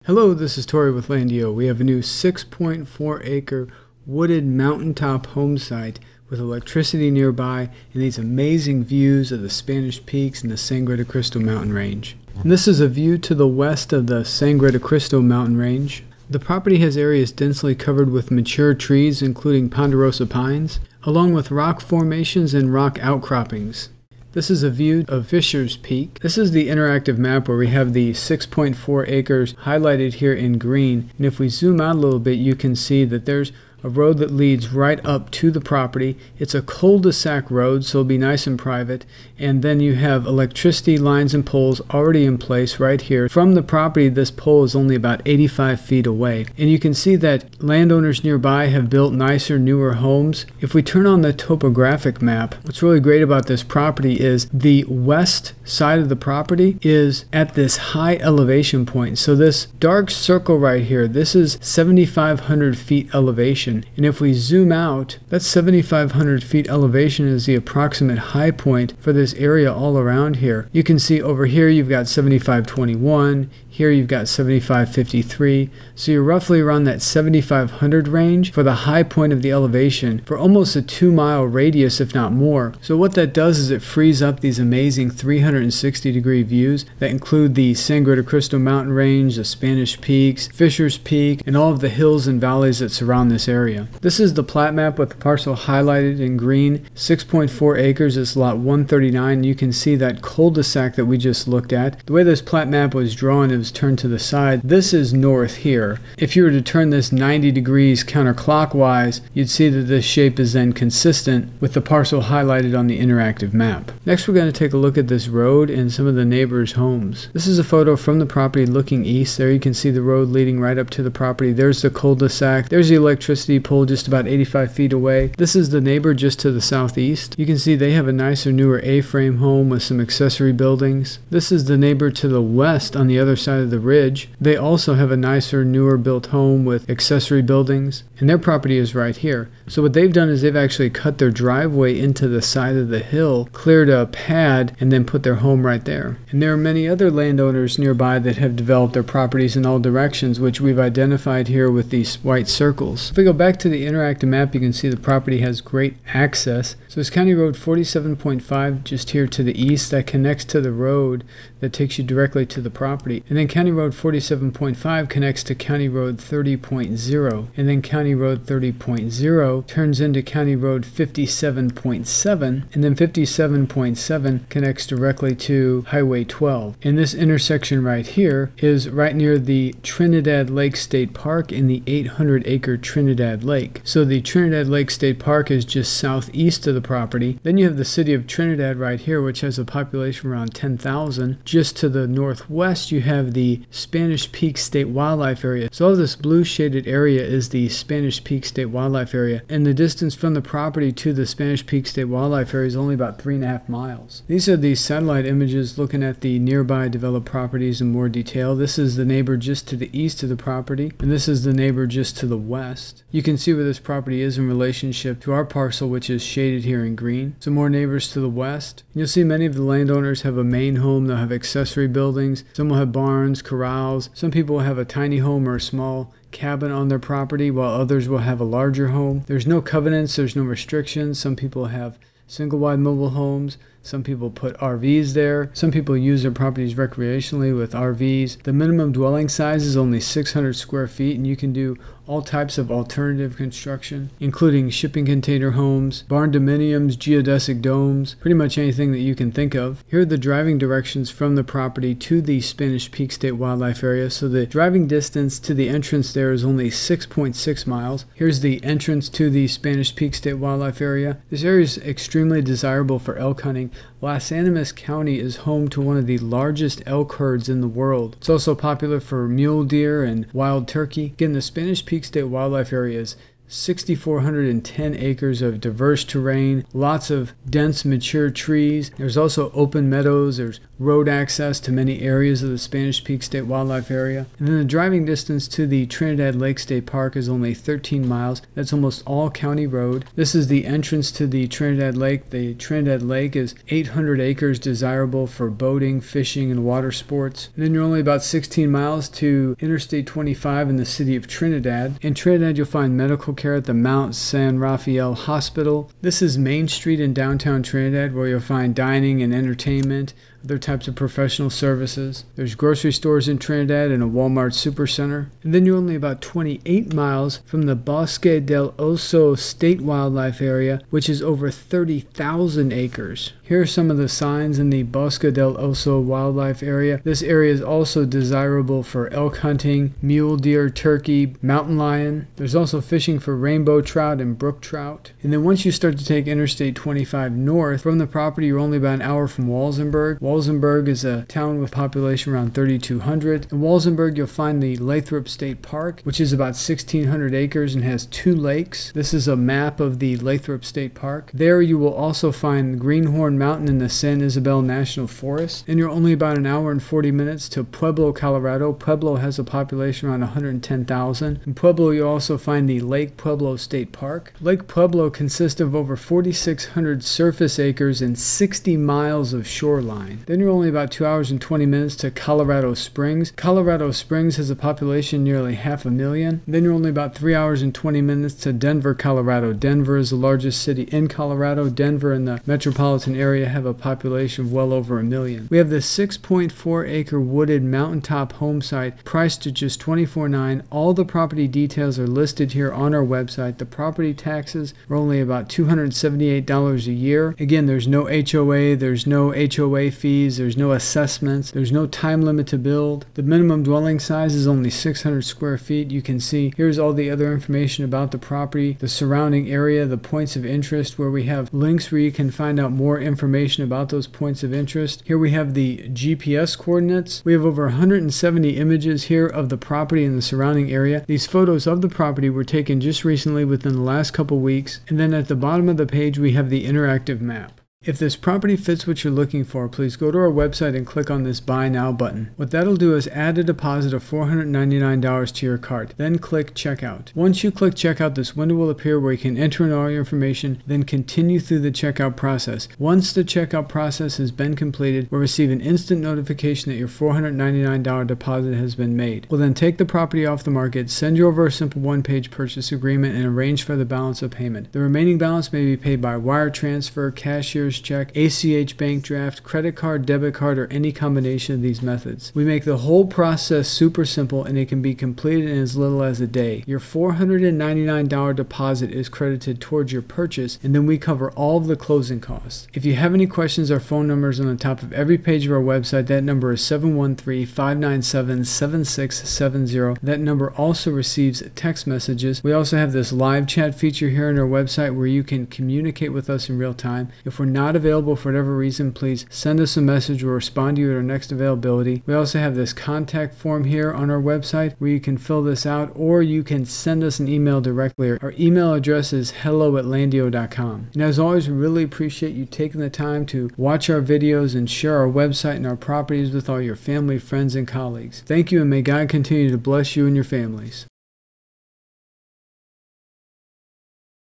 Hello, this is Tori with LANDiO. We have a new 6.4 acre wooded mountaintop home site with electricity nearby and these amazing views of the Spanish Peaks and the Sangre de Cristo mountain range. And this is a view to the west of the Sangre de Cristo mountain range. The property has areas densely covered with mature trees including Ponderosa Pines, along with rock formations and rock outcroppings. This is a view of Fisher's Peak. This is the interactive map where we have the 6.4 acres highlighted here in green. And if we zoom out a little bit, you can see that there's a road that leads right up to the property. It's a cul-de-sac road, so it'll be nice and private. And then you have electricity lines and poles already in place right here. From the property, this pole is only about 85 feet away. And you can see that landowners nearby have built nicer, newer homes. If we turn on the topographic map, what's really great about this property is the west side of the property is at this high elevation point. So this dark circle right here, this is 7,500 feet elevation. And if we zoom out, that 7,500 feet elevation is the approximate high point for this area all around here. You can see over here you've got 7,521, here you've got 7,553, so you're roughly around that 7,500 range for the high point of the elevation for almost a 2-mile radius, if not more. So what that does is it frees up these amazing 360-degree views that include the Sangre de Cristo mountain range, the Spanish Peaks, Fisher's Peak, and all of the hills and valleys that surround this area. This is the plat map with the parcel highlighted in green. 6.4 acres is lot 139. You can see that cul-de-sac that we just looked at. The way this plat map was drawn, it was turned to the side. This is north here. If you were to turn this 90 degrees counterclockwise, you'd see that this shape is then consistent with the parcel highlighted on the interactive map. Next, we're going to take a look at this road and some of the neighbors' homes. This is a photo from the property looking east. There you can see the road leading right up to the property. There's the cul-de-sac. There's the electricity pole just about 85 feet away. This is the neighbor just to the southeast. You can see they have a nicer, newer A-frame home with some accessory buildings. This is the neighbor to the west on the other side of the ridge. They also have a nicer, newer built home with accessory buildings, and their property is right here. So what they've done is they've actually cut their driveway into the side of the hill, cleared a pad, and then put their home right there. And there are many other landowners nearby that have developed their properties in all directions, which we've identified here with these white circles. If we go back to the interactive map, you can see the property has great access. So it's County Road 47.5 just here to the east that connects to the road that takes you directly to the property. And then County Road 47.5 connects to County Road 30.0. And then County Road 30.0 turns into County Road 57.7. And then 57.7 connects directly to Highway 12. And this intersection right here is right near the Trinidad Lake State Park in the 800-acre Trinidad Lake. So the Trinidad Lake State Park is just southeast of the property. Then you have the city of Trinidad right here, which has a population around 10,000. Just to the northwest, you have the Spanish Peak State Wildlife Area. So all this blue shaded area is the Spanish Peak State Wildlife Area. And the distance from the property to the Spanish Peak State Wildlife Area is only about 3.5 miles. These are the satellite images looking at the nearby developed properties in more detail. This is the neighbor just to the east of the property, and this is the neighbor just to the west. You can see where this property is in relationship to our parcel, which is shaded here in green. Some more neighbors to the west. You'll see many of the landowners have a main home. They'll have accessory buildings. Some will have barns, corrals. Some people will have a tiny home or a small cabin on their property, while others will have a larger home. There's no covenants, there's no restrictions. Some people have single-wide mobile homes. Some people put RVs there. Some people use their properties recreationally with RVs. The minimum dwelling size is only 600 square feet, and you can do all types of alternative construction, including shipping container homes, barn dominiums, geodesic domes, pretty much anything that you can think of. Here are the driving directions from the property to the Spanish Peak State Wildlife Area. So the driving distance to the entrance there is only 6.6 miles. Here's the entrance to the Spanish Peak State Wildlife Area. This area is extremely desirable for elk hunting. Las Animas County is home to one of the largest elk herds in the world. It's also popular for mule deer and wild turkey. Again, the Spanish Peak State Wildlife Area is 6,410 acres of diverse terrain, lots of dense mature trees. There's also open meadows. There's road access to many areas of the Spanish Peak State Wildlife Area. And then the driving distance to the Trinidad Lake State Park is only 13 miles. That's almost all county road. This is the entrance to the Trinidad Lake. The Trinidad Lake is 800 acres, desirable for boating, fishing, and water sports. And then you're only about 16 miles to Interstate 25 in the city of Trinidad. In Trinidad, you'll find medical care at the Mount San Rafael Hospital. This is Main Street in downtown Trinidad, where you'll find dining and entertainment, other types of professional services. There's grocery stores in Trinidad and a Walmart supercenter. And then you're only about 28 miles from the Bosque del Oso State Wildlife Area, which is over 30,000 acres. Here are some of the signs in the Bosque del Oso Wildlife Area. This area is also desirable for elk hunting, mule deer, turkey, mountain lion. There's also fishing for rainbow trout and brook trout. And then once you start to take Interstate 25 north from the property, you're only about an hour from Walsenburg. Walsenburg is a town with population around 3,200. In Walsenburg, you'll find the Lathrop State Park, which is about 1,600 acres and has 2 lakes. This is a map of the Lathrop State Park. There you will also find Greenhorn Mountain in the San Isabel National Forest. And you're only about an hour and 40 minutes to Pueblo, Colorado. Pueblo has a population around 110,000. In Pueblo, you also find the Lake Pueblo State Park. Lake Pueblo consists of over 4,600 surface acres and 60 miles of shoreline. Then you're only about 2 hours and 20 minutes to Colorado Springs. Colorado Springs has a population nearly 500,000. Then you're only about 3 hours and 20 minutes to Denver, Colorado. Denver is the largest city in Colorado. Denver and the metropolitan area have a population of well over 1 million. We have the 6.4 acre wooded mountaintop home site priced at just $24,900. All the property details are listed here on our website. The property taxes are only about $278 a year. Again, there's no HOA, there's no HOA fees, there's no assessments, there's no time limit to build. The minimum dwelling size is only 600 square feet. You can see here's all the other information about the property, the surrounding area, the points of interest, where we have links where you can find out more information about those points of interest. Here we have the GPS coordinates. We have over 170 images here of the property and the surrounding area. These photos of the property were taken just recently within the last couple weeks. And then at the bottom of the page we have the interactive map. If this property fits what you're looking for, please go to our website and click on this Buy Now button. What that'll do is add a deposit of $499 to your cart, then click Checkout. Once you click Checkout, this window will appear where you can enter in all your information, then continue through the checkout process. Once the checkout process has been completed, we'll receive an instant notification that your $499 deposit has been made. We'll then take the property off the market, send you over a simple one-page purchase agreement, and arrange for the balance of payment. The remaining balance may be paid by wire transfer, cashier's check, ACH bank draft, credit card, debit card, or any combination of these methods. We make the whole process super simple and it can be completed in as little as a day. Your $499 deposit is credited towards your purchase, and then we cover all of the closing costs. If you have any questions, our phone number is on the top of every page of our website. That number is 713-597-7670. That number also receives text messages. We also have this live chat feature here on our website where you can communicate with us in real time. If we're not available for whatever reason, please send us a message. We'll respond to you at our next availability. We also have this contact form here on our website where you can fill this out, or you can send us an email directly. Our email address is hello@landio.com. And as always, we really appreciate you taking the time to watch our videos and share our website and our properties with all your family, friends, and colleagues. Thank you, and may God continue to bless you and your families.